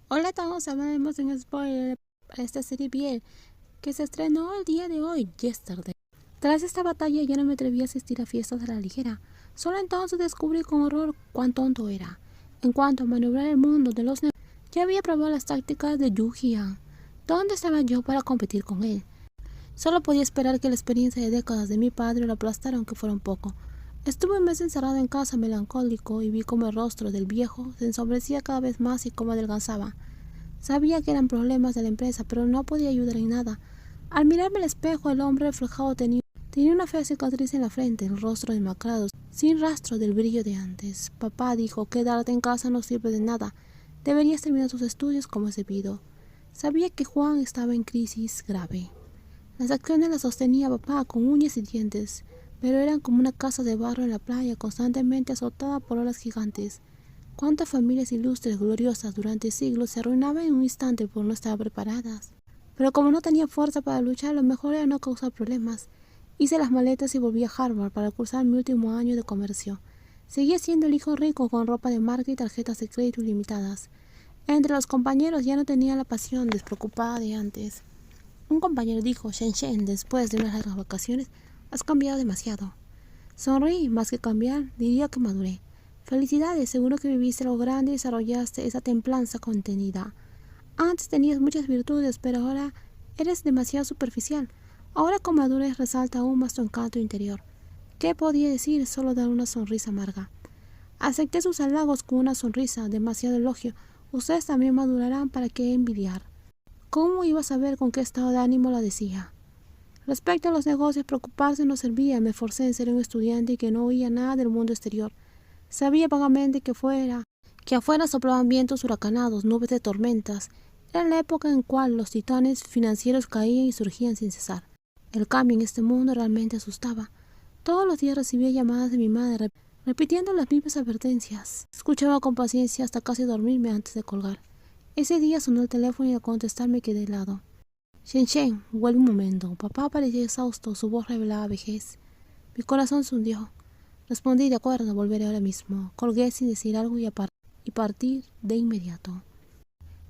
Hola a todos, hablaremos de un spoiler para esta serie Biel, que se estrenó el día de hoy, Yesterday. Tras esta batalla ya no me atreví a asistir a fiestas a la ligera. Solo entonces descubrí con horror cuán tonto era. En cuanto a maniobrar el mundo de los negocios, ya había probado las tácticas de Yu Jian. ¿Dónde estaba yo para competir con él? Solo podía esperar que la experiencia de décadas de mi padre lo aplastara aunque fuera un poco. Estuve un mes encerrado en casa melancólico y vi cómo el rostro del viejo se ensombrecía cada vez más y cómo adelgazaba. Sabía que eran problemas de la empresa, pero no podía ayudar en nada. Al mirarme al espejo, el hombre reflejado tenía una fea cicatriz en la frente, el rostro demacrado, sin rastro del brillo de antes. Papá dijo: quedarte en casa no sirve de nada. Deberías terminar tus estudios como es debido. Sabía que Juan estaba en crisis grave. Las acciones las sostenía papá con uñas y dientes, pero eran como una casa de barro en la playa, constantemente azotada por olas gigantes. Cuántas familias ilustres, gloriosas durante siglos, se arruinaban en un instante por no estar preparadas. Pero como no tenía fuerza para luchar, lo mejor era no causar problemas. Hice las maletas y volví a Harvard para cursar mi último año de comercio. Seguía siendo el hijo rico con ropa de marca y tarjetas de crédito ilimitadas. Entre los compañeros ya no tenía la pasión despreocupada de antes. Un compañero dijo: Shen, después de unas largas vacaciones, has cambiado demasiado. Sonreí. Más que cambiar, diría que maduré. Felicidades, seguro que viviste algo grande y desarrollaste esa templanza contenida. Antes tenías muchas virtudes, pero ahora eres demasiado superficial. Ahora con madurez resalta aún más tu encanto interior. ¿Qué podía decir? Solo dar una sonrisa amarga. Acepté sus halagos con una sonrisa, demasiado elogio. Ustedes también madurarán, ¿para qué envidiar? ¿Cómo iba a saber con qué estado de ánimo la decía? Respecto a los negocios, preocuparse no servía. Me forcé en ser un estudiante y que no oía nada del mundo exterior. Sabía vagamente que afuera soplaban vientos huracanados, nubes de tormentas. Era la época en cual los titanes financieros caían y surgían sin cesar. El cambio en este mundo realmente asustaba. Todos los días recibía llamadas de mi madre, repitiendo las mismas advertencias. Escuchaba con paciencia hasta casi dormirme antes de colgar. Ese día sonó el teléfono y al contestar me quedé helado. Shen, vuelve un momento. Papá parecía exhausto, su voz revelaba vejez. Mi corazón se hundió. Respondí: de acuerdo, volveré ahora mismo. Colgué sin decir algo y partí de inmediato.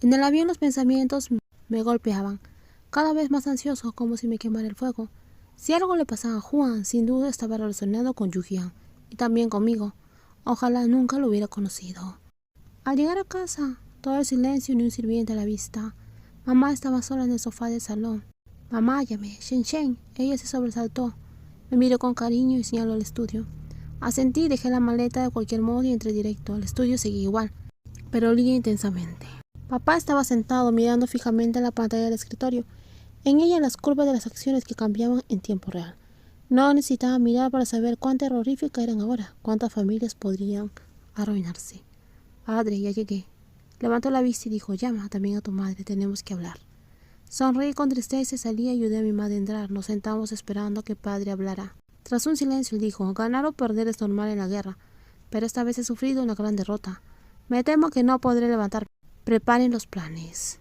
En el avión los pensamientos me golpeaban, cada vez más ansioso, como si me quemara el fuego. Si algo le pasaba a Juan, sin duda estaba relacionado con Yu Jian, y también conmigo. Ojalá nunca lo hubiera conocido. Al llegar a casa, todo el silencio y ni un sirviente a la vista. Mamá estaba sola en el sofá del salón. Mamá, llamé. Shen. Ella se sobresaltó. Me miró con cariño y señaló el estudio. Asentí, dejé la maleta de cualquier modo y entré directo. El estudio seguía igual, pero olía intensamente. Papá estaba sentado mirando fijamente la pantalla del escritorio. En ella las curvas de las acciones que cambiaban en tiempo real. No necesitaba mirar para saber cuán terroríficas eran ahora, cuántas familias podrían arruinarse. Padre, ya llegué. Levantó la vista y dijo: llama también a tu madre, tenemos que hablar. Sonreí con tristeza y salí y ayudé a mi madre a entrar. Nos sentamos esperando a que padre hablara. Tras un silencio, él dijo: ganar o perder es normal en la guerra, pero esta vez he sufrido una gran derrota. Me temo que no podré levantarme. Preparen los planes.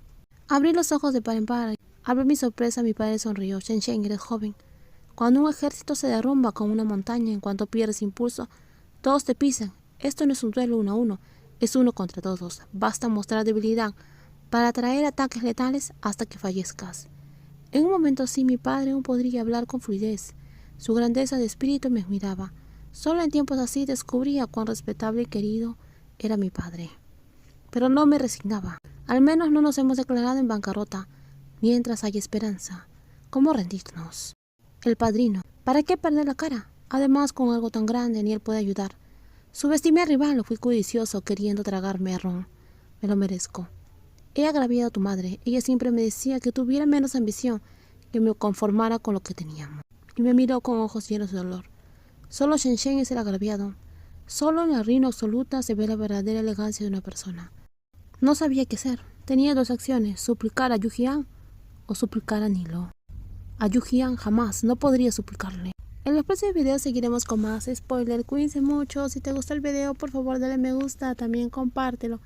Abrí los ojos de par en par. Al ver mi sorpresa, mi padre sonrió. Shen, eres joven. Cuando un ejército se derrumba como una montaña, en cuanto pierdes impulso, todos te pisan. Esto no es un duelo 1-1, es 1 contra todos. Basta mostrar debilidad para atraer ataques letales hasta que fallezcas. En un momento así, mi padre aún podría hablar con fluidez. Su grandeza de espíritu me admiraba. Solo en tiempos así descubría cuán respetable y querido era mi padre. Pero no me resignaba. Al menos no nos hemos declarado en bancarrota. Mientras hay esperanza, ¿cómo rendirnos? El padrino. ¿Para qué perder la cara? Además, con algo tan grande ni él puede ayudar. Subestimé al rival, fui codicioso, queriendo tragarme a Ron. Me lo merezco. He agraviado a tu madre. Ella siempre me decía que tuviera menos ambición, que me conformara con lo que teníamos. Y me miró con ojos llenos de dolor. Solo Shen es el agraviado. Solo en la ruina absoluta se ve la verdadera elegancia de una persona. No sabía qué hacer. Tenía 2 acciones: suplicar a Yu Jian o suplicar a Nilo. A Yu Jian jamás, no podría suplicarle. En los próximos videos seguiremos con más spoiler. Cuídense mucho. Si te gustó el video, por favor dale me gusta, también compártelo.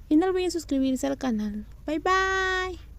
Y no olviden suscribirse al canal. Bye bye.